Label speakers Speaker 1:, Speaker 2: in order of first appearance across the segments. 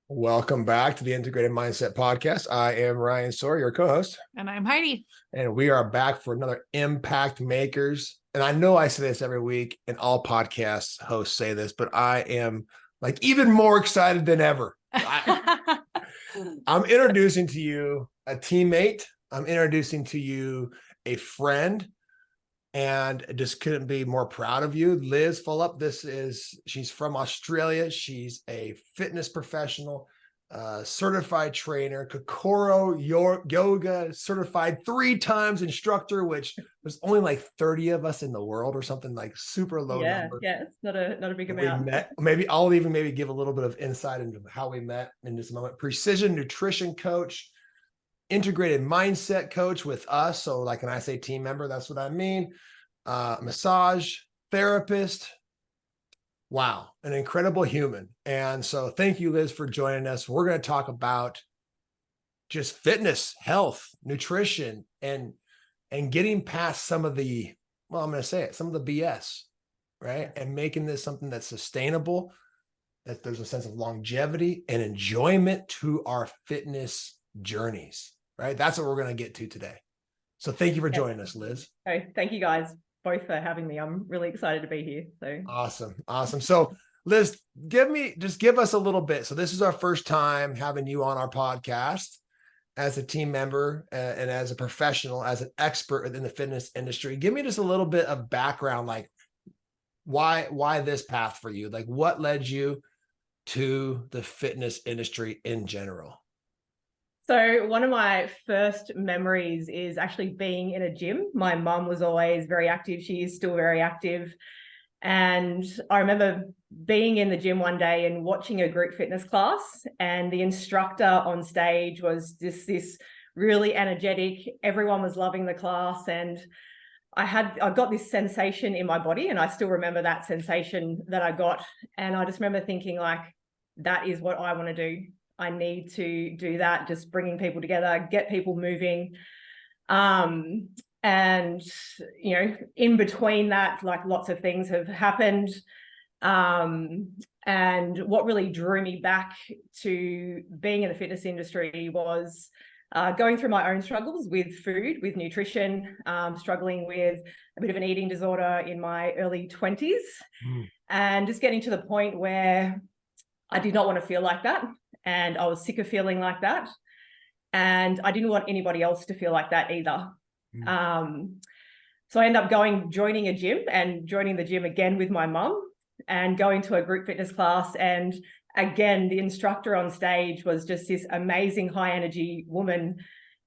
Speaker 1: Welcome back to the Integrated Mindset Podcast. I am Ryan Sawyer, your co-host.
Speaker 2: And I'm Heidi.
Speaker 1: And we are back for another Impact Makers. And I know I say this every week, and all podcast hosts say this, but I am like even more excited than ever. I'm introducing to you a teammate. I'm introducing to you a friend. And I just couldn't be more proud of you. Liz Fulop, she's from Australia. She's a fitness professional, certified trainer, Kokoro yoga certified 3 times instructor, which there's only like 30 of us in the world or something, like super low number.
Speaker 2: Yeah, it's not a big amount.
Speaker 1: We met. Maybe I'll even give a little bit of insight into how we met in this moment. Precision nutrition coach, integrated mindset coach with us. So like when I say team member, that's what I mean. Massage therapist. Wow. An incredible human. And so thank you, Liz, for joining us. We're going to talk about just fitness, health, nutrition, and getting past some of the, well, I'm going to say it, some of the BS, right? And making this something that's sustainable, that there's a sense of longevity and enjoyment to our fitness journeys. Right. That's what we're going to get to today. So thank you for joining us, Liz.
Speaker 2: Oh, thank you guys both for having me. I'm really excited to be here. So
Speaker 1: Awesome. So Liz, give us a little bit. So this is our first time having you on our podcast as a team member and as a professional, as an expert within the fitness industry. Give me just a little bit of background, like why this path for you? Like what led you to the fitness industry in general?
Speaker 2: So one of my first memories is actually being in a gym. My mum was always very active. She is still very active. And I remember being in the gym one day and watching a group fitness class, and the instructor on stage was just this really energetic. Everyone was loving the class, and I got this sensation in my body, and I still remember that sensation that I got. And I just remember thinking, like, that is what I want to do. I need to do that, just bringing people together, get people moving. And, you know, in between that, like lots of things have happened. And what really drew me back to being in the fitness industry was going through my own struggles with food, with nutrition, struggling with a bit of an eating disorder in my early 20s, and just getting to the point where I did not want to feel like that. And I was sick of feeling like that. And I didn't want anybody else to feel like that either. So I ended up joining a gym and joining the gym again with my mum and going to a group fitness class. And again, the instructor on stage was just this amazing high energy woman.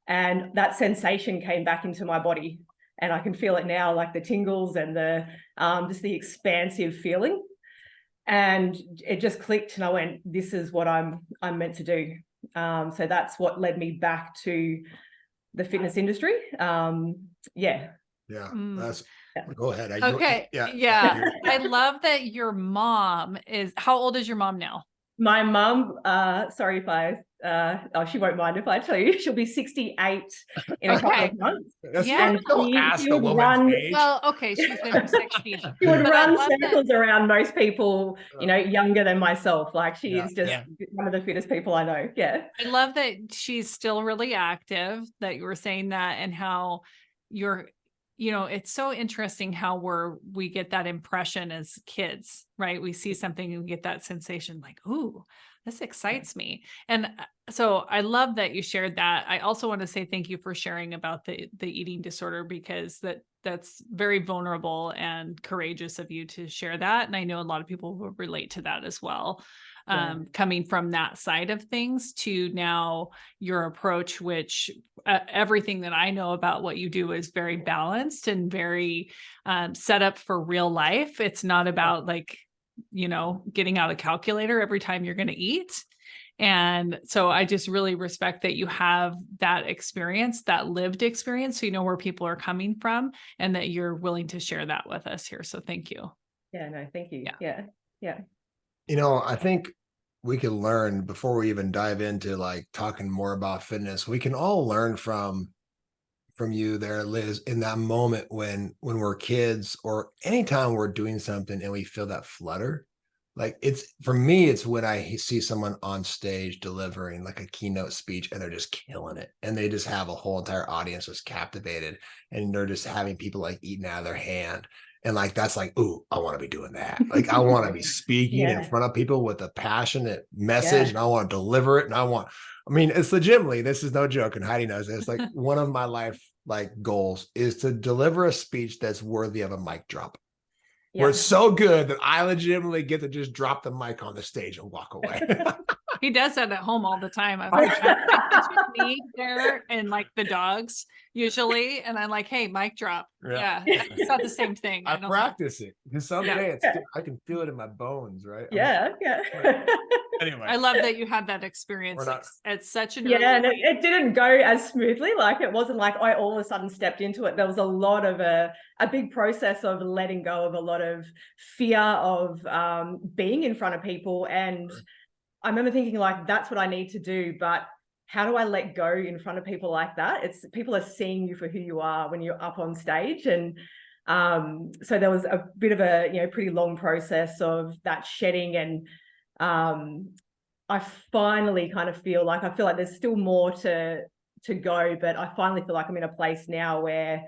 Speaker 2: And that sensation came back into my body. And I can feel it now, like the tingles and the just the expansive feeling. And it just clicked, and I went, this is what I'm meant to do. So that's what led me back to the fitness industry. Go
Speaker 1: ahead.
Speaker 3: I love that your mom how old is your mom now?
Speaker 2: My mum, sorry if she won't mind if I tell you, she'll be 68 in a couple of months.
Speaker 1: Don't ask a woman's age.
Speaker 3: Well, okay, she's in her 60s.
Speaker 2: She would run circles around most people, you know, younger than myself. Like she is just one of the fittest people I know. Yeah.
Speaker 3: I love that she's still really active, that you were saying that, and how you're, you know, it's so interesting how we get that impression as kids, right? We see something and we get that sensation like, ooh, this excites me. And so I love that you shared that. I also want to say thank you for sharing about the eating disorder, because that's very vulnerable and courageous of you to share that. And I know a lot of people will relate to that as well. Coming from that side of things to now your approach, which everything that I know about what you do is very balanced and very set up for real life. It's not about like, you know, getting out a calculator every time you're going to eat. And so I just really respect that you have that experience, that lived experience, so you know where people are coming from, and that you're willing to share that with us here. So thank you.
Speaker 2: Yeah, no, thank you. Yeah.
Speaker 1: You know, I think we can learn, before we even dive into like talking more about fitness, we can all learn from you there, Liz, in that moment when we're kids, or anytime we're doing something and we feel that flutter, like it's, for me, it's when I see someone on stage delivering like a keynote speech and they're just killing it. And they just have a whole entire audience just captivated, and they're just having people like eating out of their hand. And like, that's like, ooh, I want to be doing that. Like, I want to be speaking in front of people with a passionate message, and I want to deliver it. And I mean, it's legitimately, this is no joke. And Heidi knows this. Like, one of my life like goals is to deliver a speech that's worthy of a mic drop. Where it's so good that I legitimately get to just drop the mic on the stage and walk away.
Speaker 3: He does that at home all the time. I'm like, I picture me there and like the dogs usually, and I'm like, hey, mic drop. Yeah, it's not the same thing.
Speaker 1: I practice it because someday I can feel it in my bones, right? Anyway,
Speaker 3: I love that you had that experience at such an
Speaker 2: and it didn't go as smoothly. Like, it wasn't like I all of a sudden stepped into it. There was a lot of a big process of letting go of a lot of fear of being in front of people. And I remember thinking, like, that's what I need to do, but how do I let go in front of people like that? It's, people are seeing you for who you are when you're up on stage. And so there was a bit of a, pretty long process of that shedding. And I finally kind of feel like there's still more to go, but I finally feel like I'm in a place now where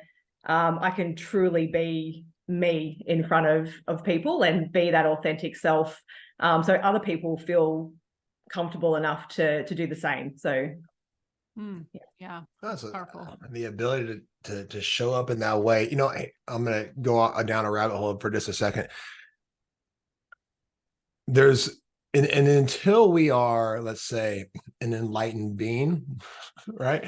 Speaker 2: I can truly be me in front of people and be that authentic self. So other people feel comfortable enough to do the same. So
Speaker 1: that's
Speaker 3: powerful.
Speaker 1: The ability to show up in that way. I'm going to go down a rabbit hole for just a second. And until we are, let's say, an enlightened being, right?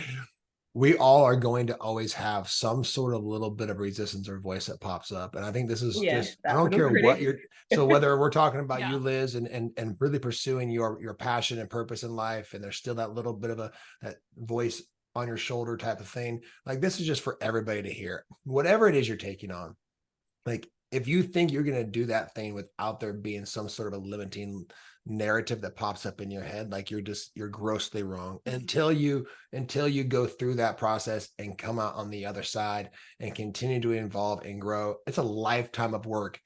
Speaker 1: We all are going to always have some sort of little bit of resistance or voice that pops up. And I think this is just, I don't care what so whether we're talking about you, Liz, and really pursuing your passion and purpose in life, and there's still that little bit of that voice on your shoulder type of thing. Like, this is just for everybody to hear. Whatever it is you're taking on. Like, if you think you're going to do that thing without there being some sort of a limiting narrative that pops up in your head, like, you're grossly wrong until you go through that process and come out on the other side and continue to evolve and grow. It's a lifetime of work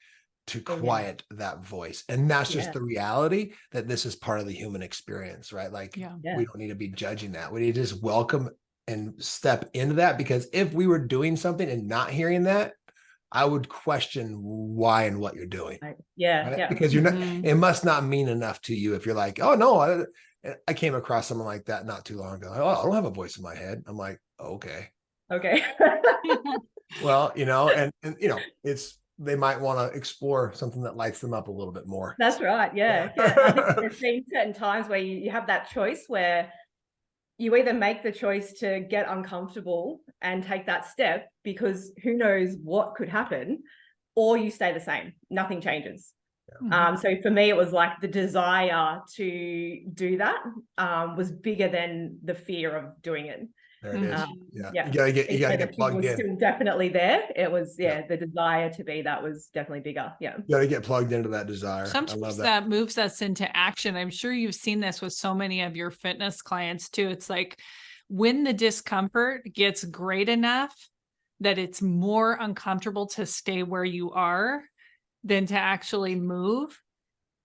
Speaker 1: to quiet that voice. And that's just the reality, that this is part of the human experience, right? Like, we don't need to be judging that. We need to just welcome and step into that, because if we were doing something and not hearing that, I would question why and what you're doing. Right? Because you're not, it must not mean enough to you if you're like, oh no, I came across someone like that not too long ago. Oh, I don't have a voice in my head. I'm like, okay. Well, and it's, they might want to explore something that lights them up a little bit more.
Speaker 2: That's right. I think there's been certain times where you have that choice where you either make the choice to get uncomfortable and take that step, because who knows what could happen, or you stay the same, nothing changes. So for me, it was like the desire to do that was bigger than the fear of doing it.
Speaker 1: There it is. You gotta get plugged in.
Speaker 2: Still definitely there. It was the desire to be, that was definitely bigger. You
Speaker 1: gotta get plugged into that desire.
Speaker 3: Sometimes that moves us into action. I'm sure you've seen this with so many of your fitness clients too. It's like, when the discomfort gets great enough that it's more uncomfortable to stay where you are than to actually move,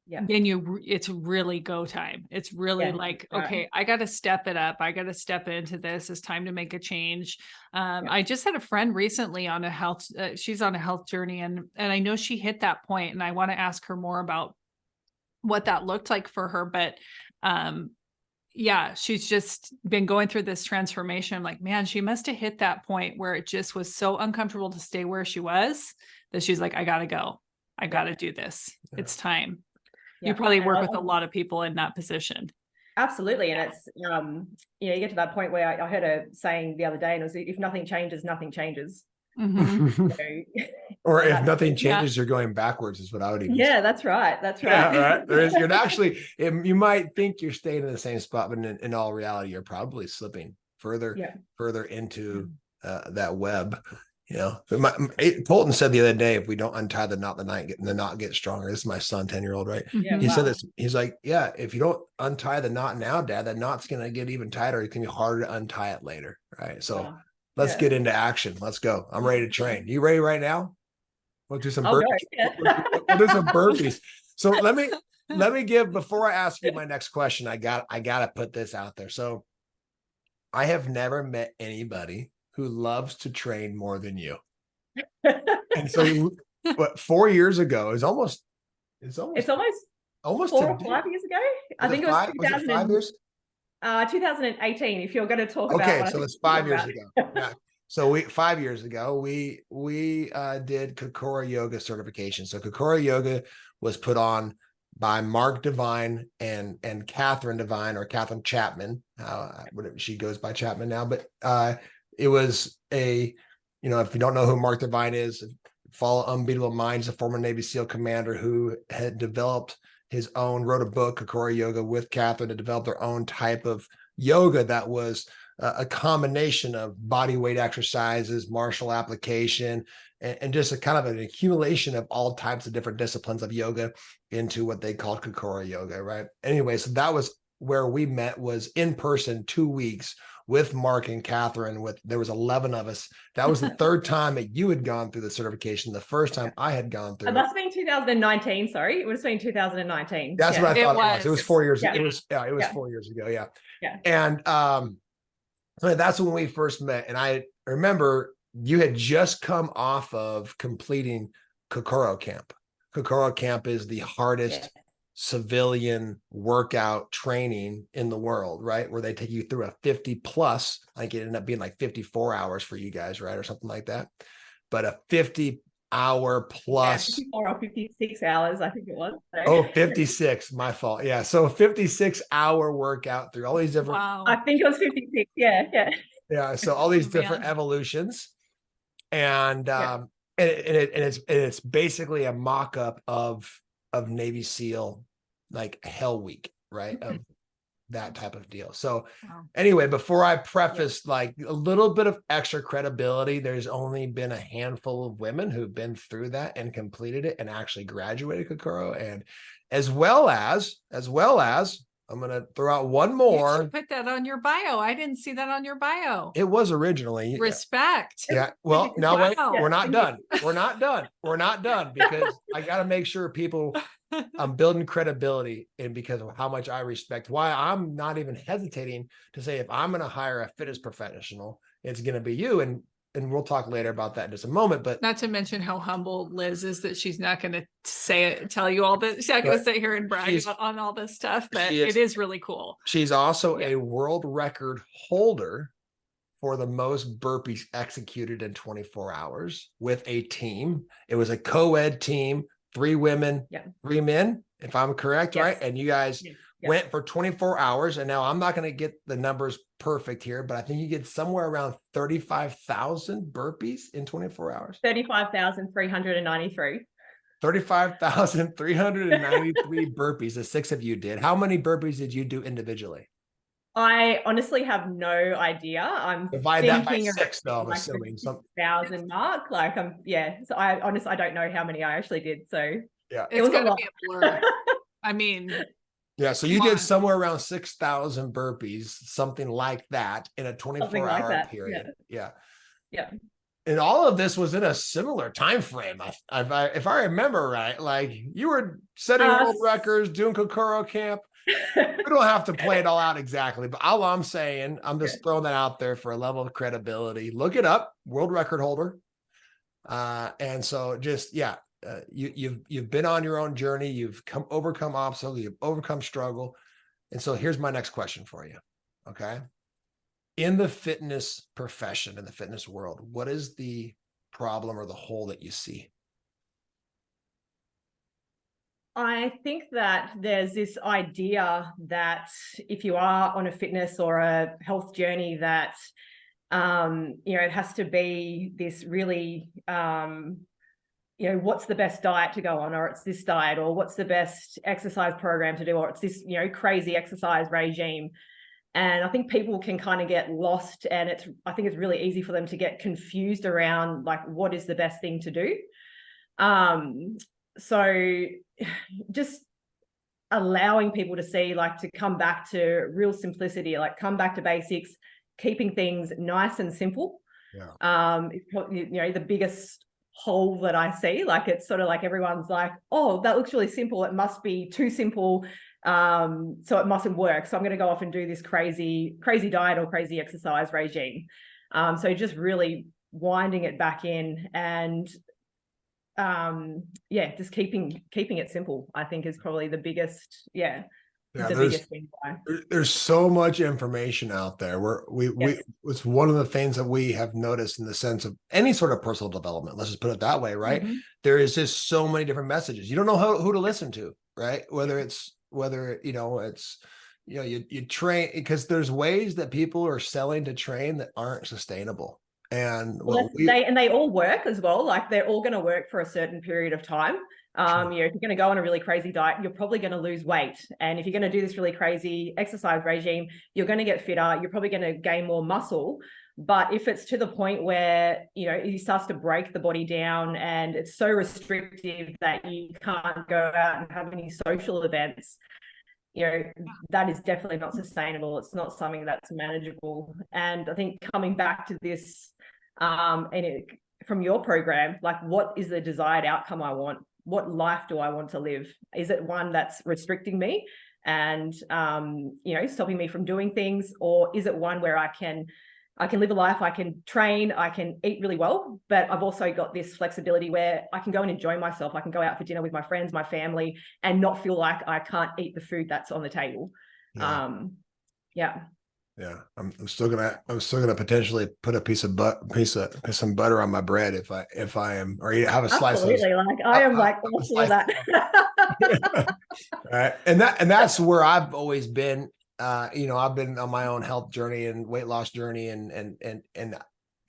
Speaker 3: then it's really go time. It's really okay, I got to step it up. I got to step into this. It's time to make a change. I just had a friend recently on a health, she's on a health journey, and I know she hit that point, and I want to ask her more about what that looked like for her. But she's just been going through this transformation. I'm like, man, she must have hit that point where it just was so uncomfortable to stay where she was, that she's like, I got to go. I got to do this. It's time. You probably work with a lot of people in that position.
Speaker 2: Absolutely. And it's, you get to that point where I heard a saying the other day, and it was, if nothing changes, nothing changes.
Speaker 1: Or if nothing changes, you're going backwards, is what I would even say.
Speaker 2: That's right.
Speaker 1: Right. You're actually, you might think you're staying in the same spot, but in all reality, you're probably slipping further into that web. Colton said the other day, if we don't untie the knot, the knot gets stronger. This is my son, 10-year-old, right? He said this. He's like, if you don't untie the knot now, Dad, that knot's going to get even tighter. It can be harder to untie it later, right? So let's get into action. Let's go. I'm ready to train. You ready right now? We'll do some burpees. We'll do some burpees. So let me give, before I ask you my next question, I gotta put this out there. So I have never met anybody who loves to train more than you. And so what 4 years ago is almost
Speaker 2: It's almost
Speaker 1: almost
Speaker 2: 4 or
Speaker 1: today.
Speaker 2: 5 years ago. I
Speaker 1: Was
Speaker 2: think
Speaker 1: it
Speaker 2: it was
Speaker 1: five? Was it 5 years?
Speaker 2: 2018. If you're going to talk about
Speaker 1: Okay,
Speaker 2: what I
Speaker 1: so
Speaker 2: think
Speaker 1: it's 5
Speaker 2: you're
Speaker 1: years
Speaker 2: talking
Speaker 1: ago.
Speaker 2: about.
Speaker 1: Yeah. So 5 years ago, we did Kokoro Yoga certification. So Kokoro Yoga was put on by Mark Devine and Catherine Devine, or Catherine Chapman. She goes by Chapman now, but it was if you don't know who Mark Devine is, follow Unbeatable Minds, a former Navy SEAL commander who had developed wrote a book, Kokoro Yoga, with Catherine, to develop their own type of yoga that was a combination of body weight exercises, martial application, and just a kind of an accumulation of all types of different disciplines of yoga into what they called Kokoro Yoga, right? Anyway, so that was where we met, was in person, 2 weeks with Mark and Catherine. There was 11 of us. That was the third time that you had gone through the certification. The first time I had gone through
Speaker 2: It must have been 2019. Sorry, it would have been 2019.
Speaker 1: That's what I thought it was. It was 4 years.
Speaker 2: Yeah.
Speaker 1: It was 4 years ago. Yeah.
Speaker 2: Yeah.
Speaker 1: And so that's when we first met. And I remember you had just come off of completing Kokoro Camp. Kokoro Camp is the hardest civilian workout training in the world, right? Where they take you through a 50 plus, I think it ended up being like 54 hours for you guys, right? Or something like that. But a 50-hour plus.
Speaker 2: 54 or 56 hours, I think it was. So.
Speaker 1: Oh, 56, my fault. Yeah. So 56-hour workout through all these different.
Speaker 3: Wow.
Speaker 2: I think it was 56. Yeah.
Speaker 1: Yeah. So all these different evolutions. And it's basically a mock-up of Navy SEAL, like Hell Week, right? Of that type of deal. So anyway, before I preface like a little bit of extra credibility, there's only been a handful of women who've been through that and completed it and actually graduated Kokoro. And as well as I'm going to throw out one more.
Speaker 3: You should put that on your bio. I didn't see that on your bio.
Speaker 1: It was originally.
Speaker 3: Respect.
Speaker 1: Yeah. Well, now we're not done. We're not done because I got to make sure people, I'm building credibility, and because of how much I respect, why I'm not even hesitating to say, if I'm going to hire a fitness professional, it's going to be you. And we'll talk later about that in just a moment. But
Speaker 3: not to mention how humble Liz is that she's not going to tell you all this. She's not going to sit here and brag on all this stuff, but it is really cool.
Speaker 1: She's also a world record holder for the most burpees executed in 24 hours with a team. It was a co-ed team, 3 women, 3 men, if I'm correct, right? And you guys went for 24 hours. And now I'm not going to get the numbers perfect here, but I think you get somewhere around 35,000 burpees in 24 hours.
Speaker 2: 35,393.
Speaker 1: 35,393 burpees, the 6 of you did. How many burpees did you do individually?
Speaker 2: I honestly have no idea. I'm
Speaker 1: divide that by 6, though. I'm assuming some
Speaker 2: 1,000 mark. Like So I honestly, I don't know how many I actually did. So
Speaker 3: it was going to be a blur. I mean,
Speaker 1: so you did somewhere around 6,000 burpees, something like that, in a 24-hour period. Yeah. And all of this was in a similar time frame. If I remember right, like you were setting world records, doing Kokoro Camp. We don't have to play it all out exactly, but all I'm saying, I'm just throwing that out there for a level of credibility. Look it up, world record holder. And so just, you've been on your own journey. You've overcome obstacles. You've overcome struggle. And so here's my next question for you. Okay. In the fitness profession, in the fitness world, what is the problem or the hole that you see?
Speaker 2: I think that there's this idea that if you are on a fitness or a health journey, that it has to be this really what's the best diet to go on, or it's this diet, or what's the best exercise program to do, or it's this crazy exercise regime. And I think people can kind of get lost, and I think it's really easy for them to get confused around like what is the best thing to do. So just allowing people to see, like, to come back to real simplicity, like come back to basics, keeping things nice and simple. Is the biggest hole that I see. Like, it's sort of like everyone's like, oh, that looks really simple. It must be too simple. So it mustn't work. So I'm going to go off and do this crazy diet or crazy exercise regime. So just really winding it back in and just keeping it simple, I think, is probably the biggest biggest thing.
Speaker 1: There's so much information out there it's one of the things that we have noticed in the sense of any sort of personal development, let's just put it that way, right?
Speaker 3: Mm-hmm.
Speaker 1: There is just so many different messages. You don't know who to listen to, right? Whether you train, because there's ways that people are selling to train that aren't sustainable. And
Speaker 2: they all work as well. Like, they're all going to work for a certain period of time. If you're going to go on a really crazy diet, you're probably going to lose weight. And if you're going to do this really crazy exercise regime, you're going to get fitter. You're probably going to gain more muscle. But if it's to the point where, it starts to break the body down and it's so restrictive that you can't go out and have any social events, that is definitely not sustainable. It's not something that's manageable. And I think coming back to this, from your program, like, what is the desired outcome I want? What life do I want to live? Is it one that's restricting me and, stopping me from doing things? Or is it one where I can live a life, I can train, I can eat really well, but I've also got this flexibility where I can go and enjoy myself. I can go out for dinner with my friends, my family, and not feel like I can't eat the food that's on the table.
Speaker 1: Yeah, I'm still gonna potentially put a piece of some butter on my bread if I am, or have a slice of.
Speaker 2: Absolutely, like I am like all for that.
Speaker 1: Right, and that's where I've always been. I've been on my own health journey and weight loss journey and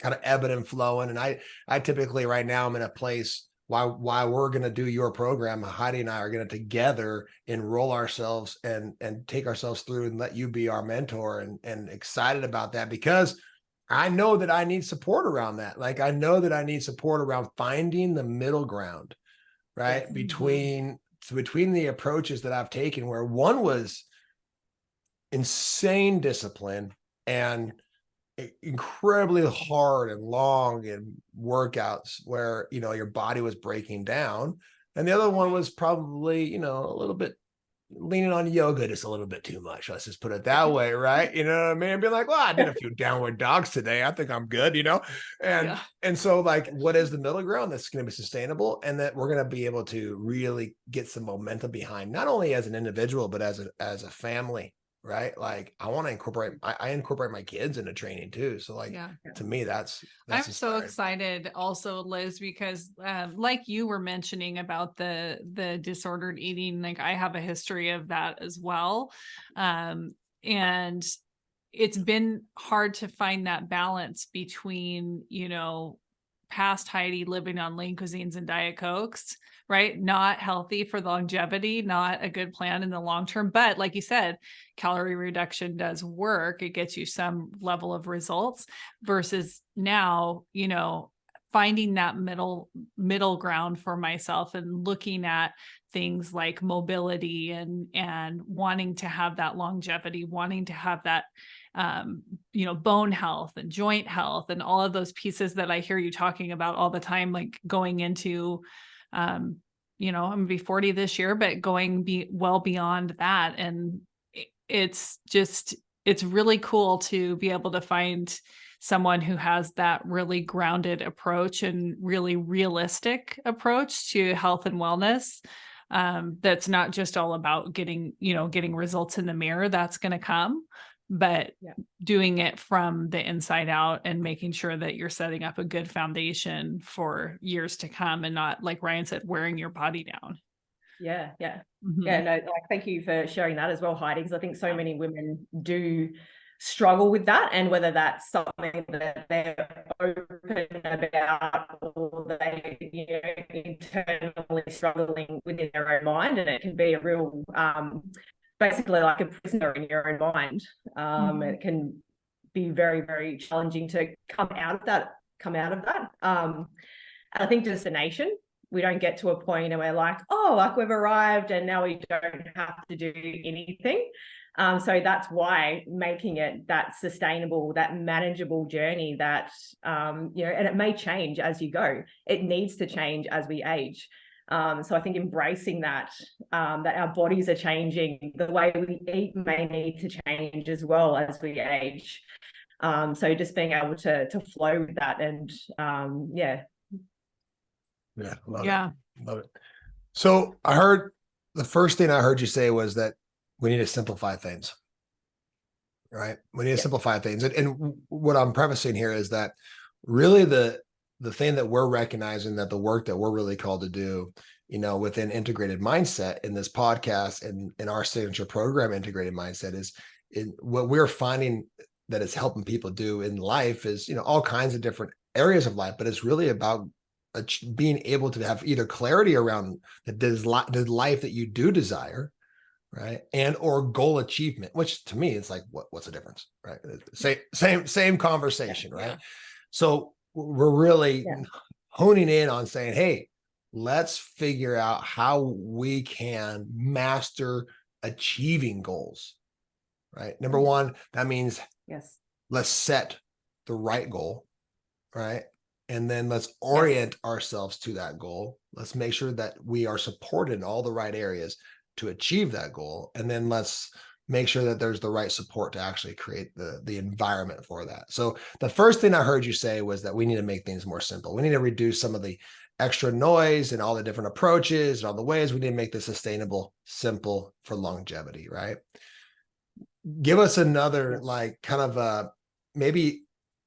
Speaker 1: kind of ebbing and flowing. And I typically right now I'm in a place why we're going to do your program. Heidi and I are going to together enroll ourselves and take ourselves through and let you be our mentor, and excited about that because I know that I need support around that. Like, I know that I need support around finding the middle ground, right?
Speaker 2: Yes.
Speaker 1: Between the approaches that I've taken, where one was insane discipline and incredibly hard and long and workouts where your body was breaking down, and the other one was probably a little bit leaning on yoga just a little bit too much, let's just put it that way, right? You know what I mean? And being like, well, I did a few downward dogs today, I think I'm good, and so, like, what is the middle ground that's going to be sustainable and that we're going to be able to really get some momentum behind, not only as an individual but as a family, right? Like, I want to incorporate my kids into training too. So, like, to me, that's
Speaker 3: I'm so excited also, Liz, because like you were mentioning about the disordered eating, like, I have a history of that as well. And it's been hard to find that balance between, past Heidi living on lean cuisines and Diet Cokes, right? Not healthy for longevity, not a good plan in the long term. But like you said, calorie reduction does work. It gets you some level of results versus now, finding that middle ground for myself and looking at things like mobility and wanting to have that longevity, wanting to have that bone health and joint health and all of those pieces that I hear you talking about all the time, like going into, I'm going to be 40 this year, but going well beyond that. And it's really cool to be able to find someone who has that really grounded approach and really realistic approach to health and wellness. That's not just all about getting results in the mirror. That's going to come, but doing it from the inside out and making sure that you're setting up a good foundation for years to come and not, like Ryan said, wearing your body down.
Speaker 2: Yeah.
Speaker 3: Mm-hmm.
Speaker 2: Yeah. No, like, thank you for sharing that as well, Heidi, because I think so many women do struggle with that, and whether that's something that they're open about or they internally struggling within their own mind, and it can be a real basically like a prisoner in your own mind. It can be very, very challenging to come out of that. I think destination, we don't get to a point and we're like, oh, like, we've arrived and now we don't have to do anything. So that's why making it that sustainable, that manageable journey that, and it may change as you go. It needs to change as we age. So I think embracing that, that our bodies are changing, the way we eat may need to change as well as we age. So just being able to flow with that and
Speaker 1: Yeah. Love
Speaker 3: Yeah.
Speaker 1: it. Love it. So the first thing I heard you say was that we need to simplify things, right? We need to simplify things. And what I'm prefacing here is that really the thing that we're recognizing, that the work that we're really called to do, within integrated mindset in this podcast and in our signature program, integrated mindset, is what we're finding that it's helping people do in life is, all kinds of different areas of life, but it's really about being able to have either clarity around the life that you do desire, right, and or goal achievement, which to me it's like, what's the difference, right? Same conversation, right?
Speaker 3: Yeah.
Speaker 1: So we're really honing in on saying, hey, let's figure out how we can master achieving goals, right? Number one, that means let's set the right goal, right? And then let's orient ourselves to that goal. Let's make sure that we are supported in all the right areas to achieve that goal. And then let's make sure that there's the right support to actually create the environment for that. So the first thing I heard you say was that we need to make things more simple. We need to reduce some of the extra noise and all the different approaches and all the ways. We need to make this sustainable, simple for longevity, right? Give us another, like, kind of maybe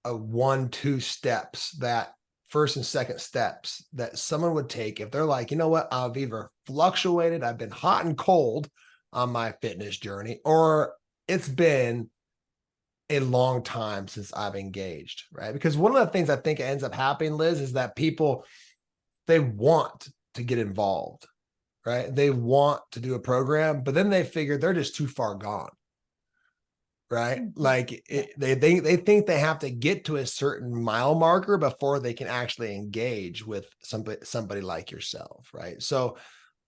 Speaker 1: a 1-2 steps, that first and second steps that someone would take if they're like, you know what, I've either fluctuated, I've been hot and cold on my fitness journey, or it's been a long time since I've engaged, right? Because one of the things I think ends up happening, Liz, is that people, they want to get involved, right? They want to do a program, but then they figure they're just too far gone. Right. Like they think they have to get to a certain mile marker before they can actually engage with somebody like yourself. Right. So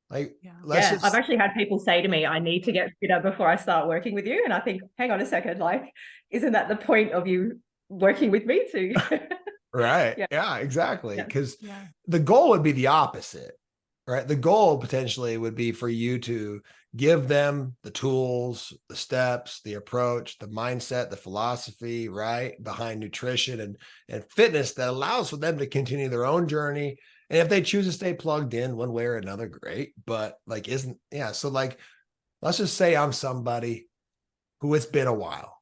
Speaker 1: like,
Speaker 2: I've actually had people say to me, I need to get fitter before I start working with you. And I think, hang on a second, like, isn't that the point of you working with me too?
Speaker 1: Right. Yeah, exactly. Because the goal would be the opposite, right? The goal potentially would be for you to give them the tools, the steps, the approach, the mindset, the philosophy, right, behind nutrition and fitness that allows for them to continue their own journey. And if they choose to stay plugged in one way or another, great. But like, so like, let's just say I'm somebody who, it's been a while,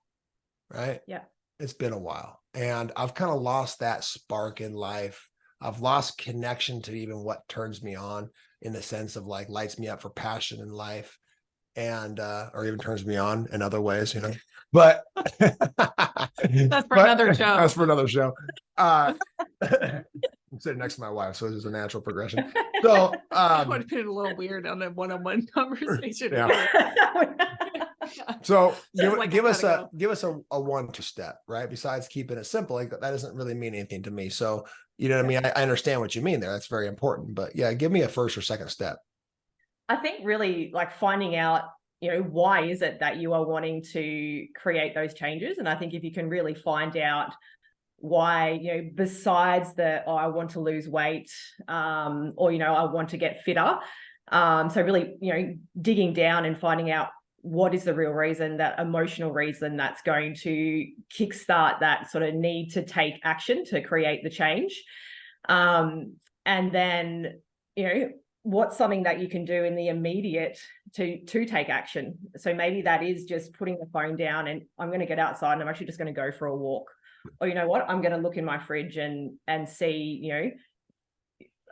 Speaker 1: right?
Speaker 2: Yeah.
Speaker 1: It's been a while. And I've kind of lost that spark in life. I've lost connection to even what turns me on, in the sense of like lights me up for passion in life, and or even turns me on in other ways, but
Speaker 3: that's for another show.
Speaker 1: That's for another show. I'm sitting next to my wife, so it's just a natural progression. So
Speaker 3: it would have been a little weird on a one-on-one conversation.
Speaker 1: So give us a 1-2 step, right? Besides keeping it simple, like that doesn't really mean anything to me. So you know what I mean? I understand what you mean there. That's very important. But yeah, give me a first or second step.
Speaker 2: I think really like finding out, why is it that you are wanting to create those changes? And I think if you can really find out why, besides I want to lose weight, or, I want to get fitter. So really, digging down and finding out what is the real reason, that emotional reason that's going to kickstart that sort of need to take action to create the change. And then, what's something that you can do in the immediate to take action. So maybe that is just putting the phone down and I'm going to get outside and I'm actually just going to go for a walk. Or you know what, I'm going to look in my fridge and see,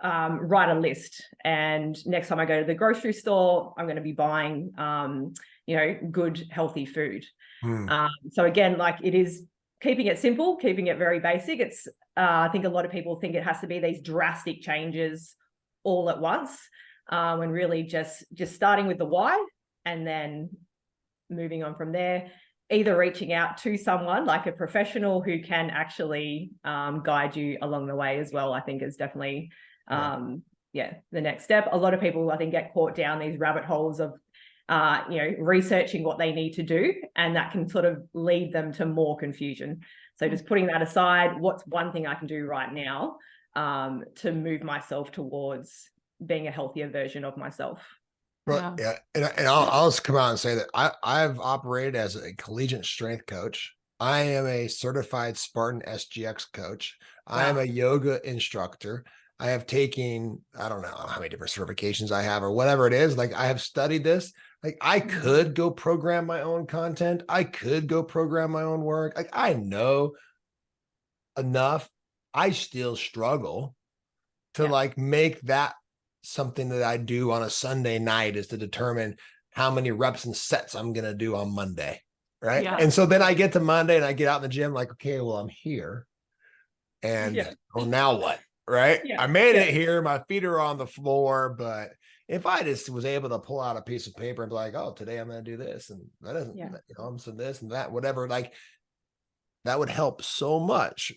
Speaker 2: write a list. And next time I go to the grocery store, I'm going to be buying, good, healthy food. So again, like, it is keeping it simple, keeping it very basic. It's, I think a lot of people think it has to be these drastic changes all at once, when really just starting with the why and then moving on from there, either reaching out to someone like a professional who can actually guide you along the way as well, I think is definitely the next step. A lot of people, I think, get caught down these rabbit holes of researching what they need to do, and that can sort of lead them to more confusion. So just putting that aside, what's one thing I can do right now to move myself towards being a healthier version of myself?
Speaker 1: Well, yeah. And I'll just come out and say that I've operated as a collegiate strength coach. I am a certified Spartan SGX coach. I am a yoga instructor. I have taken, I don't know how many different certifications I have or whatever it is. Like, I have studied this. Like, I could go program my own content. I could go program my own work. Like, I know enough. I still struggle to like make that something that I do on a Sunday night, is to determine how many reps and sets I'm going to do on Monday. Right.
Speaker 3: Yeah.
Speaker 1: And so then I get to Monday and I get out in the gym like, okay, well, I'm here. And well, now what? Right. I made it here. My feet are on the floor. But if I just was able to pull out a piece of paper and be like, oh, today I'm going to do this, and that doesn't, I'm some this and that, whatever, like, that would help so much.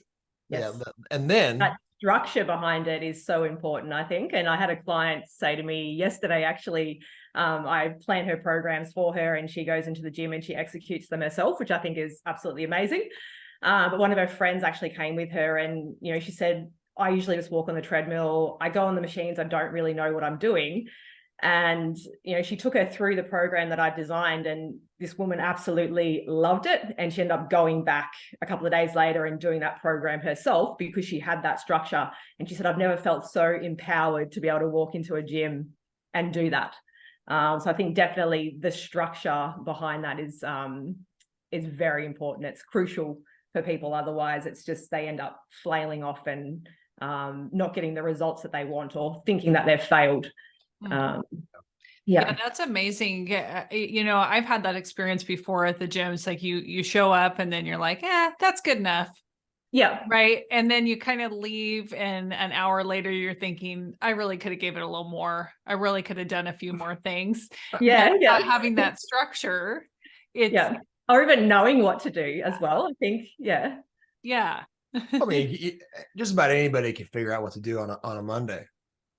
Speaker 2: Yes.
Speaker 1: Yeah. And then
Speaker 2: that structure behind it is so important, I think. And I had a client say to me yesterday, actually, I plan her programs for her, and she goes into the gym and she executes them herself, which I think is absolutely amazing. But one of her friends actually came with her, and, she said, I usually just walk on the treadmill. I go on the machines. I don't really know what I'm doing. And, she took her through the program that I designed, and this woman absolutely loved it. And she ended up going back a couple of days later and doing that program herself, because she had that structure. And she said, I've never felt so empowered to be able to walk into a gym and do that. So I think definitely the structure behind that is very important. It's crucial for people. Otherwise, it's just, they end up flailing off and not getting the results that they want, or thinking that they've failed.
Speaker 3: Yeah, that's amazing. I've had that experience before at the gym. It's like you show up and then you're like, that's good enough.
Speaker 2: Yeah.
Speaker 3: Right. And then you kind of leave, and an hour later you're thinking, I really could have gave it a little more. I really could have done a few more things.
Speaker 2: Yeah.
Speaker 3: But not having that structure,
Speaker 2: or even knowing what to do as well, I think. Yeah.
Speaker 1: I mean, just about anybody can figure out what to do on a Monday.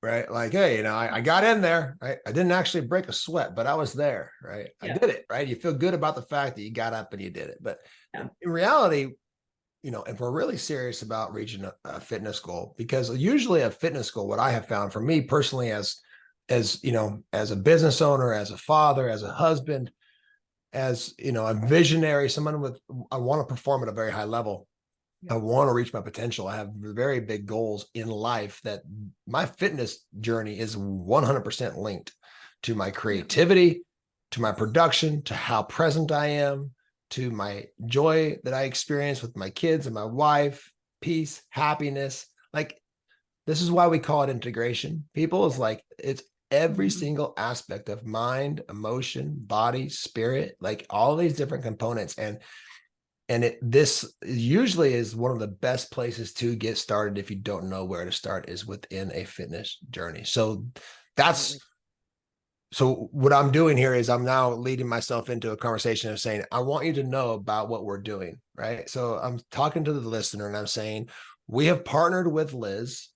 Speaker 1: Right. Like, hey, I got in there, right? I didn't actually break a sweat, but I was there, right? I did it, right? You feel good about the fact that you got up and you did it. But in reality, if we're really serious about reaching a fitness goal, because usually a fitness goal, what I have found for me personally, as a business owner, as a father, as a husband, as, a visionary, someone I want to perform at a very high level. I want to reach my potential. I have very big goals in life, that my fitness journey is 100% linked to my creativity, to my production, to how present I am, to my joy that I experience with my kids and my wife, peace, happiness. Like, this is why we call it integration. People, is like, it's every single aspect of mind, emotion, body, spirit, like all these different components. And this usually is one of the best places to get started if you don't know where to start, is within a fitness journey. So what I'm doing here is I'm now leading myself into a conversation of saying, I want you to know about what we're doing, right? So I'm talking to the listener and I'm saying, we have partnered with Liz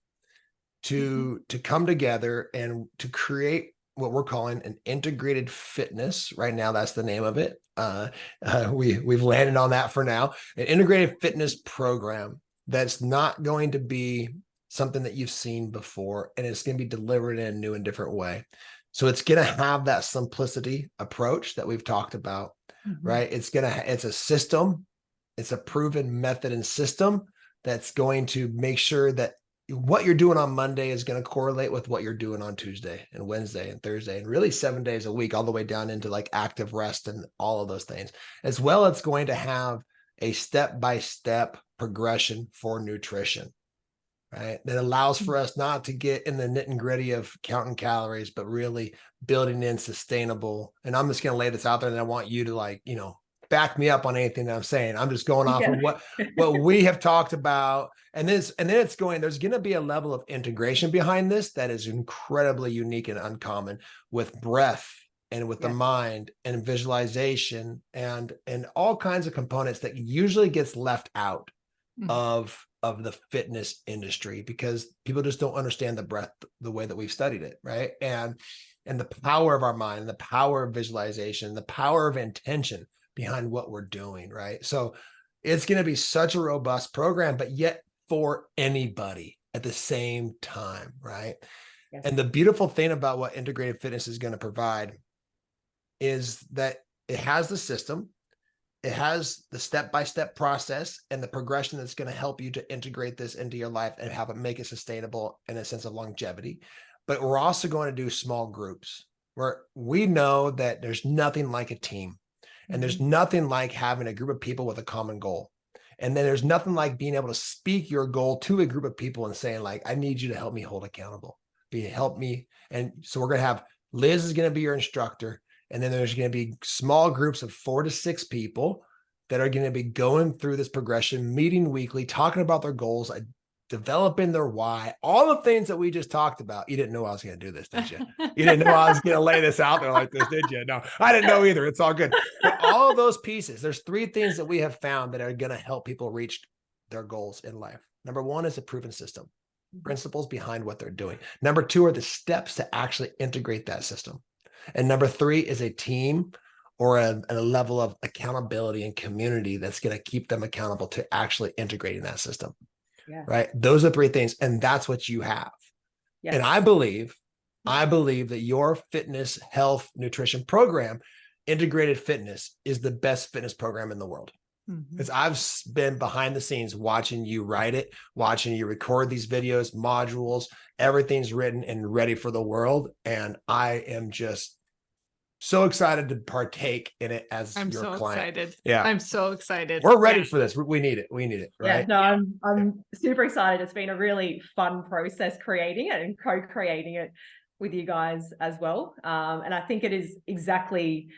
Speaker 1: to come together and to create what we're calling an integrated fitness. Right now, that's the name of it. We've landed on that for now. An integrated fitness program that's not going to be something that you've seen before, and it's going to be delivered in a new and different way. So it's going to have that simplicity approach that we've talked about, right? It's a system. It's a proven method and system that's going to make sure that what you're doing on Monday is going to correlate with what you're doing on Tuesday and Wednesday and Thursday, and really 7 days a week, all the way down into like active rest and all of those things. As well, it's going to have a step-by-step progression for nutrition, right? That allows for us not to get in the nit and gritty of counting calories, but really building in sustainable. And I'm just going to lay this out there, and I want you to back me up on anything that I'm saying. I'm just going off of what we have talked about. And then there's going to be a level of integration behind this that is incredibly unique and uncommon, with breath and with the mind and visualization and all kinds of components that usually gets left out of the fitness industry, because people just don't understand the breath the way that we've studied it. Right. And and the power of our mind, and the power of visualization, the power of intention behind what we're doing, right? So it's going to be such a robust program, but yet for anybody at the same time, right?
Speaker 2: Yes.
Speaker 1: And the beautiful thing about what integrated fitness is going to provide is that it has the system, it has the step-by-step process and the progression that's going to help you to integrate this into your life and have it make it sustainable in a sense of longevity. But we're also going to do small groups where we know that there's nothing like a team, and there's nothing like having a group of people with a common goal. And then there's nothing like being able to speak your goal to a group of people and saying, like, I need you to help me hold accountable, help me. And so we're going to have Liz is going to be your instructor. And then there's going to be small groups of 4 to 6 people that are going to be going through this progression, meeting weekly, talking about their goals, developing their why, all the things that we just talked about. You didn't know I was going to do this, did you? You didn't know I was going to lay this out there like this, did you? No, I didn't know either. It's all good. But all of those pieces, there's 3 things that we have found that are going to help people reach their goals in life. Number 1 is a proven system, principles behind what they're doing. Number 2 are the steps to actually integrate that system. And number 3 is a team or a level of accountability and community that's going to keep them accountable to actually integrating that system. Yeah. Right. Those are 3 things. And that's what you have. Yes. And I believe that your fitness, health, nutrition program, integrated fitness, is the best fitness program in the world. Because I've been behind the scenes watching you write it, watching you record these videos, modules, everything's written and ready for the world. And I am just so excited to partake in it as your client. I'm so excited. Yeah.
Speaker 3: I'm so excited.
Speaker 1: We're ready for this. We need it. We need it. Right.
Speaker 2: Yeah, no, I'm super excited. It's been a really fun process creating it and co-creating it with you guys as well. And I think it is exactly,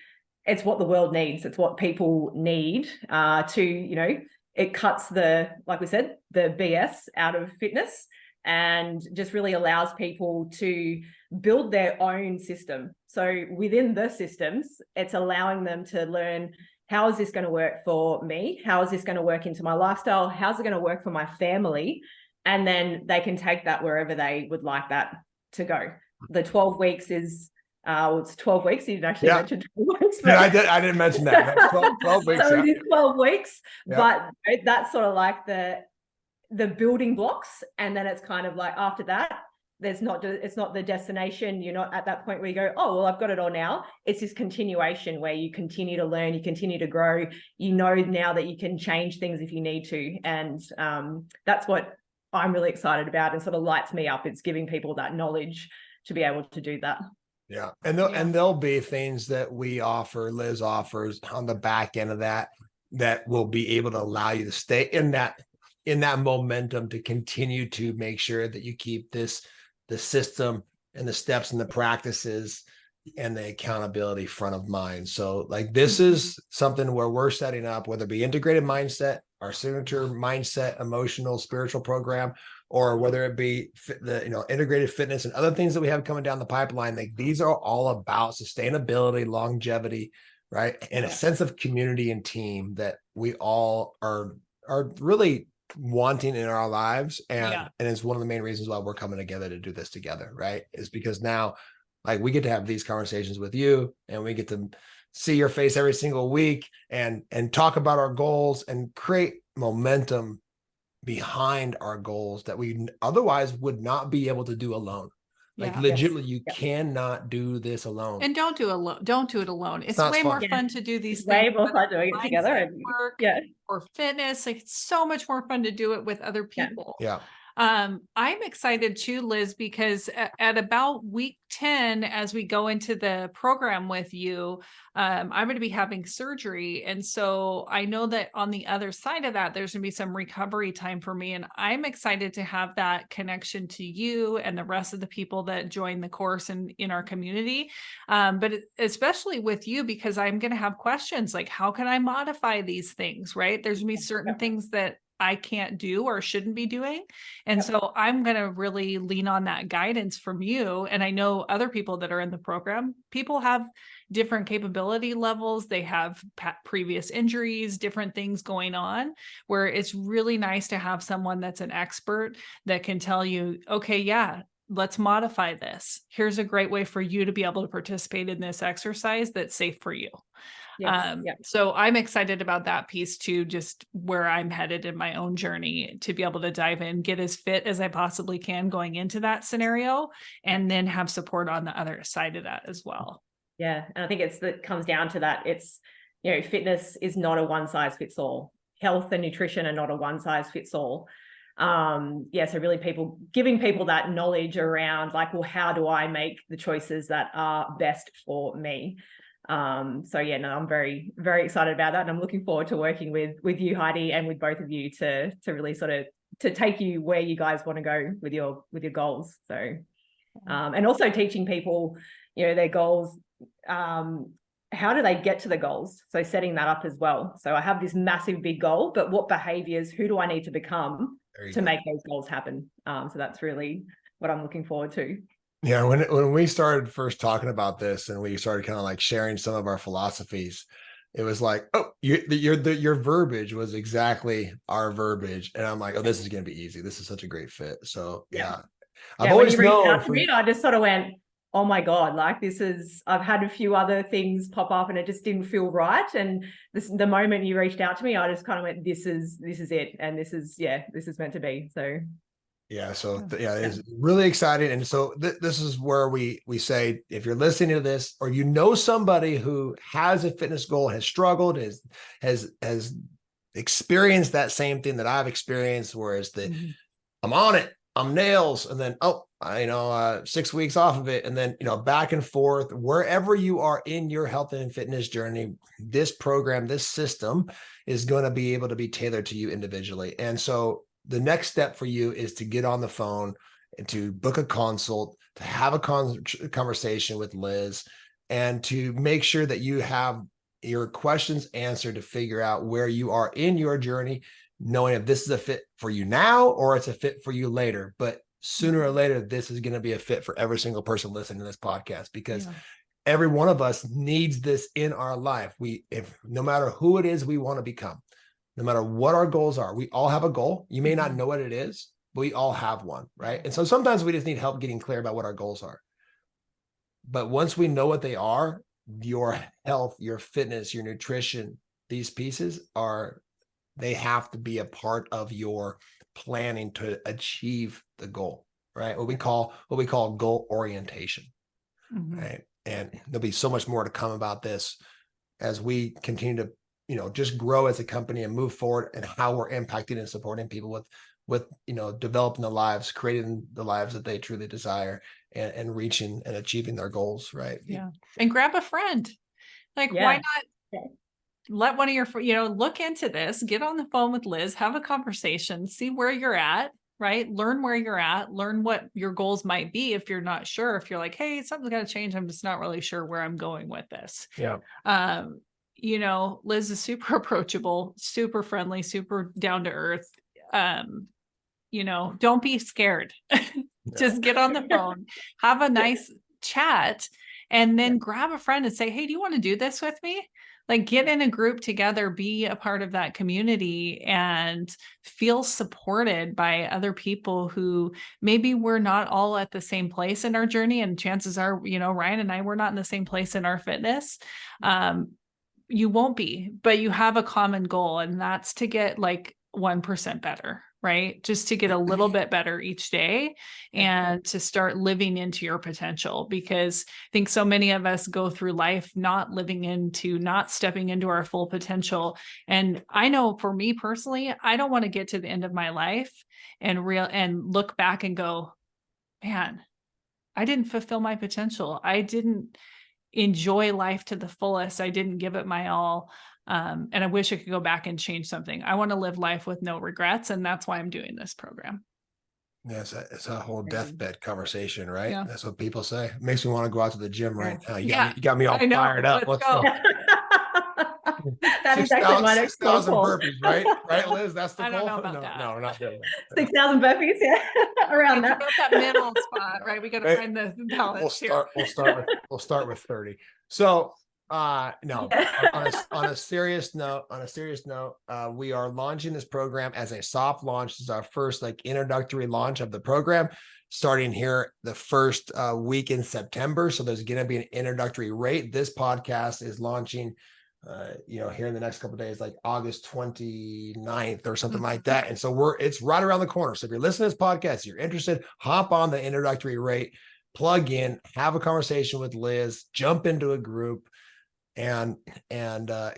Speaker 2: it's what the world needs. It's what people need to, it cuts like we said, the BS out of fitness and just really allows people to build their own system. So within the systems, it's allowing them to learn, how is this going to work for me? How is this going to work into my lifestyle? How's it going to work for my family? And then they can take that wherever they would like that to go. The 12 weeks is, it's 12 weeks. You didn't actually mention 12 weeks.
Speaker 1: But... Yeah, I didn't mention that. 12 weeks.
Speaker 2: So it is 12 weeks, but that's sort of like the building blocks. And then it's kind of like after that, it's not the destination. You're not at that point where you go, oh, well, I've got it all now. It's this continuation where you continue to learn, you continue to grow. You know now that you can change things if you need to. And that's what I'm really excited about and sort of lights me up. It's giving people that knowledge to be able to do that.
Speaker 1: Yeah. And there'll be things that we offer, Liz offers on the back end of that will be able to allow you to stay in that momentum to continue to make sure that you keep the system and the steps and the practices and the accountability front of mind. So like, this is something where we're setting up, whether it be integrated mindset, our signature mindset, emotional, spiritual program, or whether it be the integrated fitness and other things that we have coming down the pipeline. Like, these are all about sustainability, longevity, right? And a sense of community and team that we all are really wanting in our lives. And it's one of the main reasons why we're coming together to do this together, right? Is because now, like, we get to have these conversations with you, and we get to see your face every single week and talk about our goals and create momentum behind our goals that we otherwise would not be able to do alone. Like, legitimately, you cannot do this alone.
Speaker 3: And don't do it alone. It's way more fun to do these things.
Speaker 2: Way more fun doing it together.
Speaker 3: Work or fitness. Like, it's so much more fun to do it with other people.
Speaker 1: Yeah.
Speaker 3: I'm excited too, Liz, because at about week 10, as we go into the program with you, I'm going to be having surgery. And so I know that on the other side of that, there's going to be some recovery time for me. And I'm excited to have that connection to you and the rest of the people that join the course and in our community. But especially with you, because I'm going to have questions like, how can I modify these things, right? There's going to be certain things that I can't do or shouldn't be doing. And so I'm going to really lean on that guidance from you. And I know other people that are in the program, people have different capability levels. They have previous injuries, different things going on, where it's really nice to have someone that's an expert that can tell you, okay, let's modify this. Here's a great way for you to be able to participate in this exercise that's safe for you.
Speaker 2: Yes. Yeah.
Speaker 3: So I'm excited about that piece too, just where I'm headed in my own journey to be able to dive in, get as fit as I possibly can going into that scenario, and then have support on the other side of that as well.
Speaker 2: Yeah. And I think that comes down to that. It's, fitness is not a one size fits all. Health and nutrition are not a one size fits all. So really giving people that knowledge around like, well, how do I make the choices that are best for me? I'm very, very excited about that. And I'm looking forward to working with you, Heidi, and with both of you to really sort of to take you where you guys want to go with your goals. So, and also teaching people, their goals, how do they get to the goals? So setting that up as well. So I have this massive big goal, but what behaviors, who do I need to become to make those goals happen? So that's really what I'm looking forward to.
Speaker 1: Yeah, when we started first talking about this and we started kind of like sharing some of our philosophies, it was like, oh, your verbiage was exactly our verbiage, and I'm like, oh, this is going to be easy. This is such a great fit. So yeah, I've always
Speaker 2: when you reached
Speaker 1: known
Speaker 2: out to me, I just sort of went, oh my God, like I've had a few other things pop up and it just didn't feel right. And the moment you reached out to me, I just kind of went, this is it, and this is meant to be. So.
Speaker 1: Yeah. So it's really exciting. And so this is where we say, if you're listening to this, or somebody who has a fitness goal, has struggled, has experienced that same thing that I've experienced, whereas I'm on it, I'm nails, and then, 6 weeks off of it. And then, back and forth, wherever you are in your health and fitness journey, this program, this system is going to be able to be tailored to you individually. And so the next step for you is to get on the phone and to book a consult, to have a conversation with Liz, and to make sure that you have your questions answered to figure out where you are in your journey, knowing if this is a fit for you now or it's a fit for you later. But sooner or later, this is going to be a fit for every single person listening to this podcast, because every one of us needs this in our life. No matter who it is we want to become, no matter what our goals are, we all have a goal. You may not know what it is, but we all have one, right? And so sometimes we just need help getting clear about what our goals are. But once we know what they are, your health, your fitness, your nutrition, these pieces they have to be a part of your planning to achieve the goal, right? What we call goal orientation, right? And there'll be so much more to come about this as we continue to just grow as a company and move forward, and how we're impacting and supporting people with developing the lives, creating the lives that they truly desire, and reaching and achieving their goals. Right.
Speaker 3: Yeah. And grab a friend. Like, why not let one of your, look into this, get on the phone with Liz, have a conversation, see where you're at, right? Learn where you're at, learn what your goals might be. If you're not sure, if you're like, hey, something's got to change, I'm just not really sure where I'm going with this.
Speaker 1: Yeah.
Speaker 3: Liz is super approachable, super friendly, super down to earth. Don't be scared. Just get on the phone, have a nice chat, and then grab a friend and say, hey, do you want to do this with me? Like, get in a group together, be a part of that community, and feel supported by other people who maybe we're not all at the same place in our journey. And chances are, Ryan and I, we're not in the same place in our fitness. You won't be, but you have a common goal, and that's to get like 1% better, right? Just to get a little bit better each day and to start living into your potential, because I think so many of us go through life not stepping into our full potential. And I know for me personally, I don't want to get to the end of my life and look back and go, man, I didn't fulfill my potential. I didn't enjoy life to the fullest. I didn't give it my all. And I wish I could go back and change something. I want to live life with no regrets. And that's why I'm doing this program.
Speaker 1: Yes, it's a whole deathbed conversation, right?
Speaker 3: Yeah.
Speaker 1: That's what people say. It makes me want to go out to the gym right now. You got me all
Speaker 3: I know.
Speaker 1: fired up.
Speaker 3: Let's go.
Speaker 2: That is actually my next
Speaker 1: 6,000 burpees, right? Right, Liz? That's the
Speaker 3: I
Speaker 1: goal.
Speaker 3: don't know about that.
Speaker 1: No, we're not doing that.
Speaker 2: 6,000 burpees, around that.
Speaker 3: That middle spot, right? We got to find the balance.
Speaker 1: We'll start with 30. So No, on a serious note, we are launching this program as a soft launch. This is our first like introductory launch of the program, starting here the first week in September. So there's going to be an introductory rate. This podcast is launching, here in the next couple of days, like August 29th or something like that. And so it's right around the corner. So if you're listening to this podcast, you're interested, hop on the introductory rate, plug in, have a conversation with Liz, jump into a group. And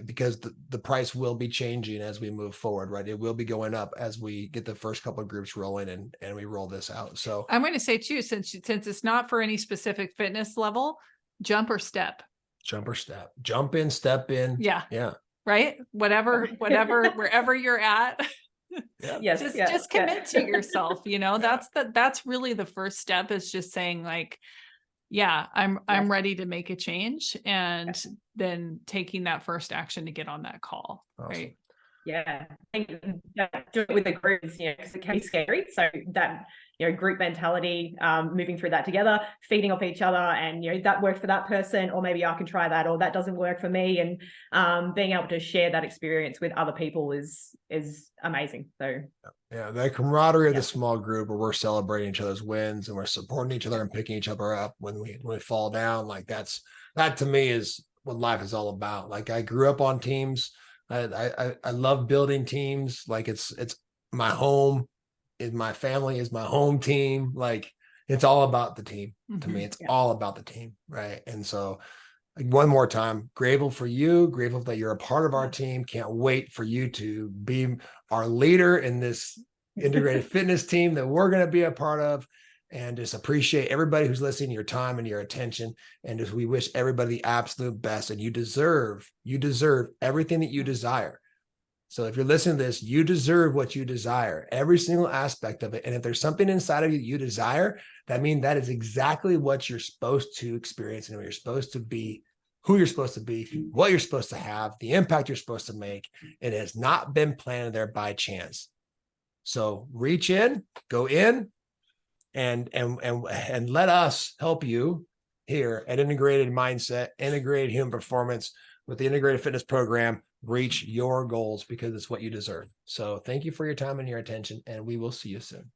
Speaker 1: because the price will be changing as we move forward, right? It will be going up as we get the first couple of groups rolling and we roll this out. So
Speaker 3: I'm going to say too, since it's not for any specific fitness level, jump or step.
Speaker 1: Jump or step, jump in, step in.
Speaker 3: Yeah. Right. Whatever, wherever you're at.
Speaker 1: Yeah.
Speaker 2: Yes,
Speaker 3: just commit to yourself. That's really the first step, is just saying like, yeah, I'm ready to make a change, and then taking that first action to get on that call.
Speaker 1: Awesome.
Speaker 3: Right.
Speaker 2: Yeah, I think do it with the groups, because it can be scary. So that, group mentality, moving through that together, feeding off each other, and that worked for that person, or maybe I can try that, or that doesn't work for me, and being able to share that experience with other people is amazing. So
Speaker 1: yeah, the camaraderie of the small group, where we're celebrating each other's wins and we're supporting each other and picking each other up when we fall down, like that to me is what life is all about. Like I grew up on teams. I love building teams. Like it's my home, is my family, is my home team. Like it's all about the team to me. It's all about the team. Right. And so one more time, grateful for you, grateful that you're a part of our team. Can't wait for you to be our leader in this integrated fitness team that we're going to be a part of. And just appreciate everybody who's listening, your time and your attention. And just we wish everybody the absolute best. And you deserve everything that you desire. So if you're listening to this, you deserve what you desire, every single aspect of it. And if there's something inside of you you desire, that means that is exactly what you're supposed to experience, and what you're supposed to be, who you're supposed to be, what you're supposed to have, the impact you're supposed to make. It has not been planted there by chance. So reach in, go in, and let us help you here at Integrated Mindset, Integrated Human Performance, with the Integrated Fitness Program, reach your goals, because it's what you deserve. So thank you for your time and your attention, and we will see you soon.